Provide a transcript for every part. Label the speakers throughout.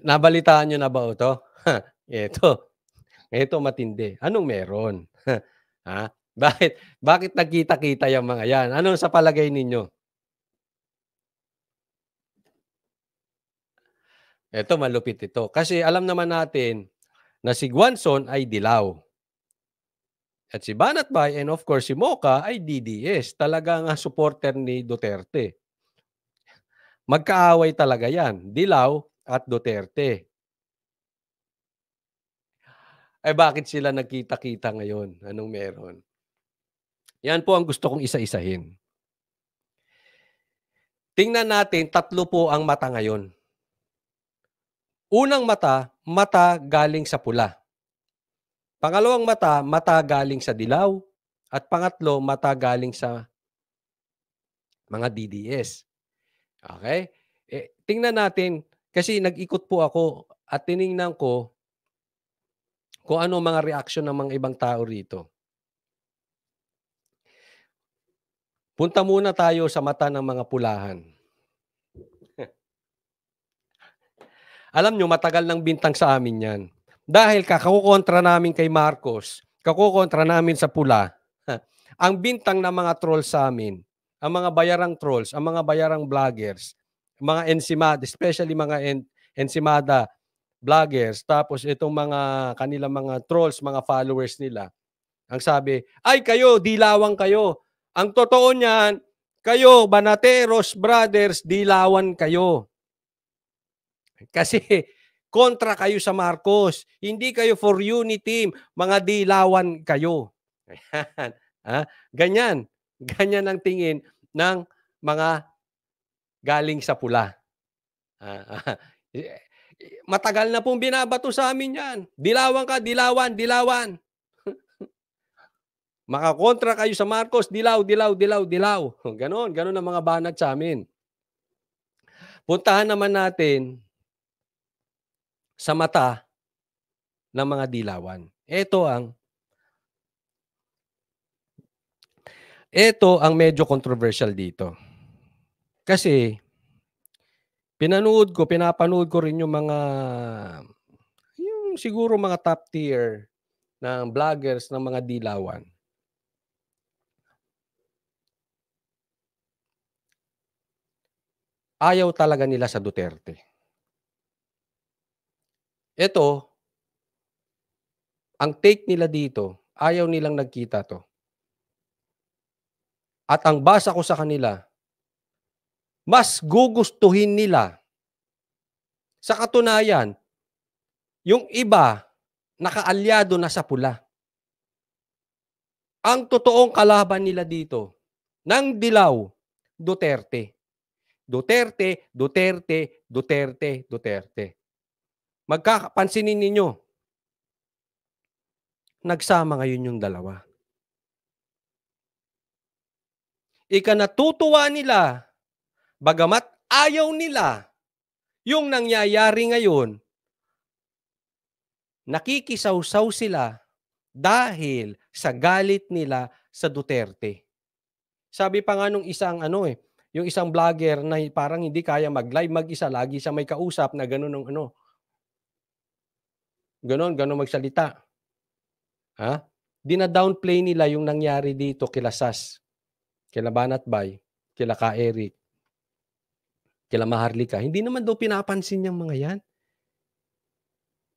Speaker 1: Nabalitaan niyo na ba ito? Eto, eto matindi. Anong meron? Ha? Bakit nagkita-kita yang mga yan? Ano sa palagay ninyo? Eto malupit ito, kasi alam naman natin na si Guanzon ay dilaw at si Banatbay and of course si Mocha ay DDS. Talaga nga supporter ni Duterte. Magkaaway talaga yan, dilaw at Duterte. Eh, bakit sila nagkita-kita ngayon? Anong meron? Yan po ang gusto kong isa-isahin. Tingnan natin, tatlo po ang mata ngayon. Unang mata, mata galing sa pula. Pangalawang mata, mata galing sa dilaw. At pangatlo, mata galing sa mga DDS. Okay? Tingnan natin, kasi nag-ikot po ako at tiningnan ko kung ano mga reaksyon ng mga ibang tao rito. Punta muna tayo sa mata ng mga pulahan. Alam nyo, matagal ng bintang sa amin yan. Dahil kakakukontra namin kay Marcos, kakukontra namin sa pula, ang bintang ng mga trolls sa amin, ang mga bayarang trolls, ang mga bayarang vloggers, mga ensimada, especially mga ensimada vloggers, tapos itong mga kanilang mga trolls, mga followers nila, ang sabi, ay kayo, dilawang kayo. Ang totoo niyan, kayo, Banateros Brothers, dilawan kayo. Kasi kontra kayo sa Marcos. Hindi kayo for unity, mga dilawan kayo. Ayan. Ganyan. Ganyan ang tingin ng mga galing sa pula. Matagal na pong binabato sa amin yan. Dilawan ka, dilawan, dilawan. Makakontra kayo sa Marcos, dilaw, dilaw, dilaw, dilaw. Ganon, ganon ang mga banat sa amin. Puntahan naman natin sa mata ng mga dilawan. Ito ang medyo controversial dito. Kasi pinapanood ko rin yung siguro mga top tier ng vloggers ng mga dilawan. Ayaw talaga nila sa Duterte. Ito, ang take nila dito, ayaw nilang nagkita to. At ang basa ko sa kanila, mas gugustuhin nila. Sa katunayan, yung iba, nakaalyado na sa pula. Ang totoong kalaban nila dito, ng dilaw, Duterte. Duterte, Duterte, Duterte, Duterte. Pansinin ninyo, nagsama ngayon yung dalawa. Ikanatutuwa nila, bagamat ayaw nila, yung nangyayari ngayon, nakikisawsaw sila dahil sa galit nila sa Duterte. Sabi pa nga nung isang yung isang vlogger na parang hindi kaya mag-live mag-isa, lagi siya may kausap na gano'n gano'n magsalita. Dina-downplay nila yung nangyari dito kila Sas, kila Banatbay, kila Ka Eric, kila Maharlika. Hindi naman daw pinapansin yang mga yan.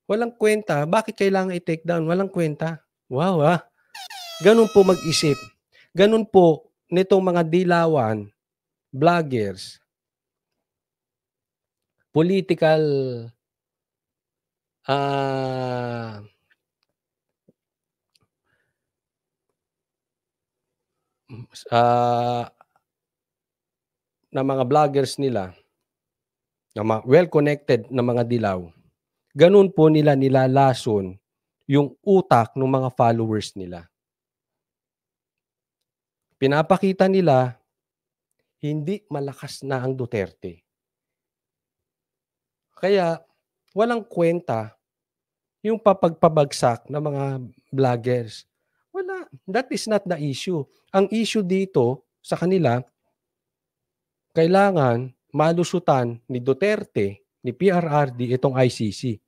Speaker 1: Walang kwenta. Bakit kailangan i-take down? Walang kwenta. Wow, ganun po mag-isip. Ganun po nitong mga dilawan, vloggers, political na mga vloggers nila, na well-connected na mga dilaw, ganun po nila nilalason yung utak ng mga followers nila. Pinapakita nila, hindi malakas na ang Duterte. Kaya, walang kwenta yung pabagsak ng mga vloggers. Wala. That is not the issue. Ang issue dito sa kanila, kailangan malusutan ni Duterte ni PRRD itong ICC.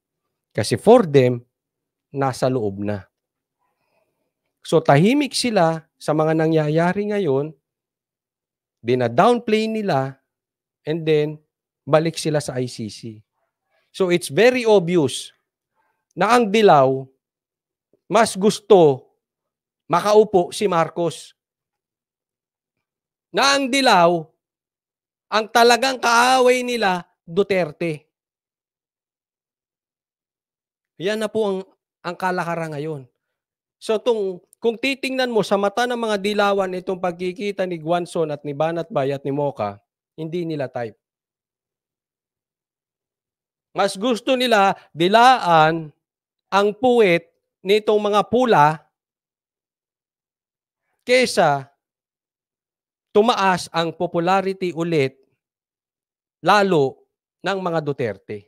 Speaker 1: Kasi for them, nasa loob na. So tahimik sila sa mga nangyayari ngayon, dina-downplay nila, and then balik sila sa ICC. So it's very obvious na ang dilaw, mas gusto makaupo si Marcos. Na ang dilaw, ang talagang kaaway nila, Duterte. Yan na po ang kalakaran ngayon. So kung titingnan mo sa mata ng mga dilawan itong pagkikita ni Guanzon at ni Banat Bay at ni Mocha, hindi nila type. Mas gusto nila dilaan ang puwet nitong mga pula kesa tumaas ang popularity ulit lalo ng mga Duterte.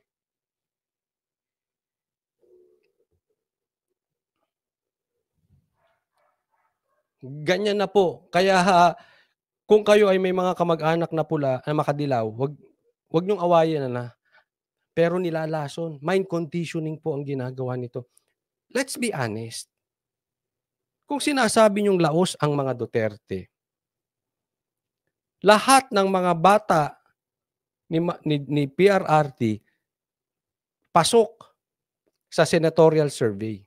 Speaker 1: Ganyan na po. Kaya kung kayo ay may mga kamag-anak na pula, na makadilaw, wag niyong awayin na. Pero nilalason. Mind conditioning po ang ginagawa nito. Let's be honest. Kung sinasabi niyong laos ang mga Duterte, lahat ng mga bata ni PRRT pasok sa senatorial survey.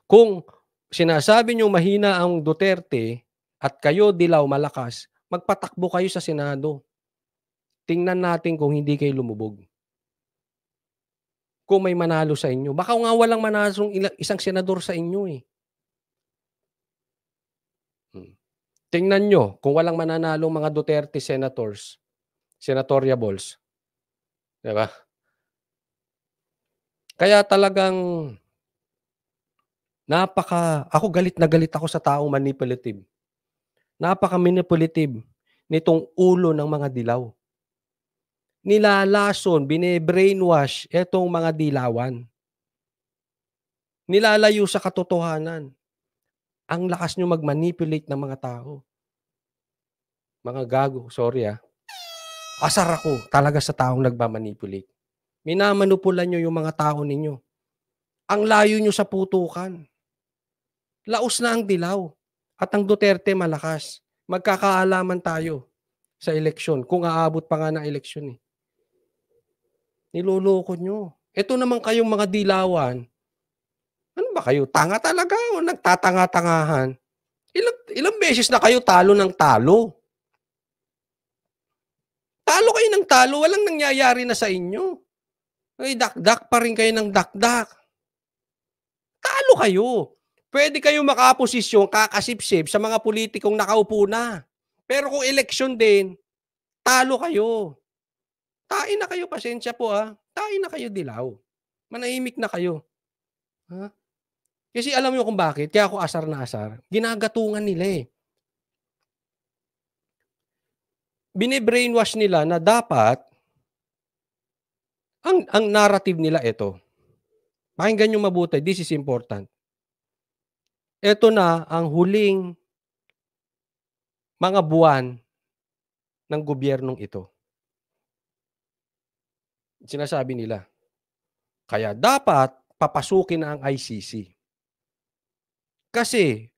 Speaker 1: Kung sinasabi niyong mahina ang Duterte at kayo dilaw malakas, magpatakbo kayo sa Senado. Tingnan natin kung hindi kayo lumubog. Kung may manalo sa inyo. Baka nga walang manalong isang senador sa inyo eh. Tingnan nyo kung walang mananalong mga Duterte senators, senatoriables. Diba? Kaya talagang ako galit na galit ako sa taong manipulative. Napaka-manipulative nitong ulo ng mga dilaw. Nilalason, bine-brainwash itong mga dilawan. Nilalayo sa katotohanan. Ang lakas nyo mag-manipulate ng mga tao. Mga gago, sorry ah. Asar ako talaga sa taong nagmamanipulate. Minamanupulan nyo yung mga tao ninyo. Ang layo nyo sa putukan. Laos na ang dilaw. At ang Duterte malakas. Magkakaalaman tayo sa eleksyon. Kung aabot pa nga ng eleksyon eh. Niloloko nyo. Ito naman kayong mga dilawan. Ano ba kayo? Tanga talaga o nagtatanga-tangahan? Ilang beses na kayo talo ng talo? Talo kayo ng talo, walang nangyayari na sa inyo. Ay, dakdak pa rin kayo ng dakdak. Talo kayo. Pwede kayo makaposisyon, kakasipsip sa mga politikong nakaupo na. Pero kung eleksyon din, talo kayo. Tain na kayo, pasensya po ah. Tain na kayo dilaw. Manahimik na kayo. Ha? Kasi alam mo kung bakit? Kaya ako asar na asar. Ginagatungan nila eh. Bine-brainwash nila na dapat ang narrative nila ito. Pakinggan nyo mabuti. This is important. Ito na ang huling mga buwan ng gobyernong ito. Sinasabi nila. Kaya dapat papasukin na ang ICC. Kasi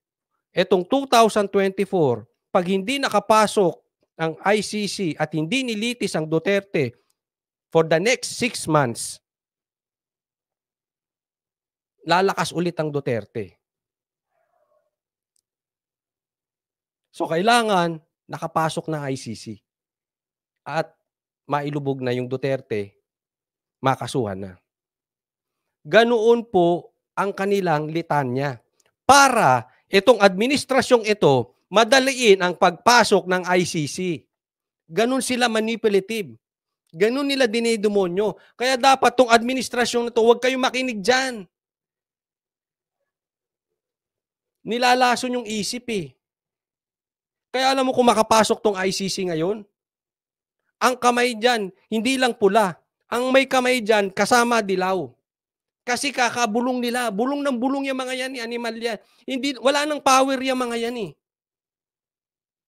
Speaker 1: etong 2024, pag hindi nakapasok ang ICC at hindi nilitis ang Duterte for the next 6 months, lalakas ulit ang Duterte. So kailangan nakapasok na ICC at mailubog na yung Duterte, makasuhan na. Ganoon po ang kanilang litanya para itong administrasyong ito madaliin ang pagpasok ng ICC. Ganon sila manipulative. Ganon nila dinidemonyo. Kaya dapat tong administrasyon na to, huwag kayong makinig dyan. Nilalason yung isip eh. Kaya alam mo kung makapasok tong ICC ngayon, ang kamay dyan, hindi lang pula. Ang may kamay dyan, kasama dilaw. Kasi kakabulong nila. Bulong ng bulong yung mga yan, animal yan. Wala nang power yung mga yan eh.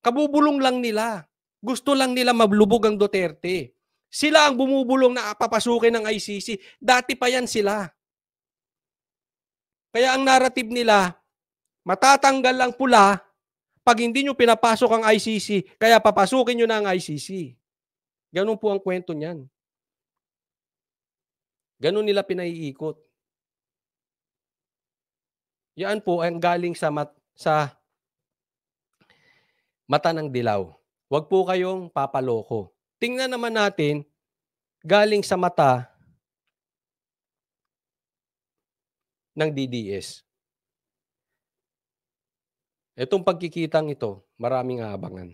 Speaker 1: Kabubulong lang nila. Gusto lang nila mablubog ang Duterte. Sila ang bumubulong na papasukin ng ICC. Dati pa yan sila. Kaya ang narrative nila, matatanggal ang pula pag hindi nyo pinapasok ang ICC, kaya papasukin nyo na ang ICC. Ganun po ang kwento niyan. Ganun nila pinaiikot. Yan po ang galing sa mata ng dilaw. Huwag po kayong papaloko. Tingnan naman natin, galing sa mata ng DDS. Itong pagkikitang ito, maraming aabangan.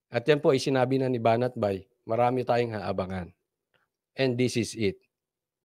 Speaker 1: At yan po ay sinabi na ni Banat Bay, marami tayong aabangan. And this is it.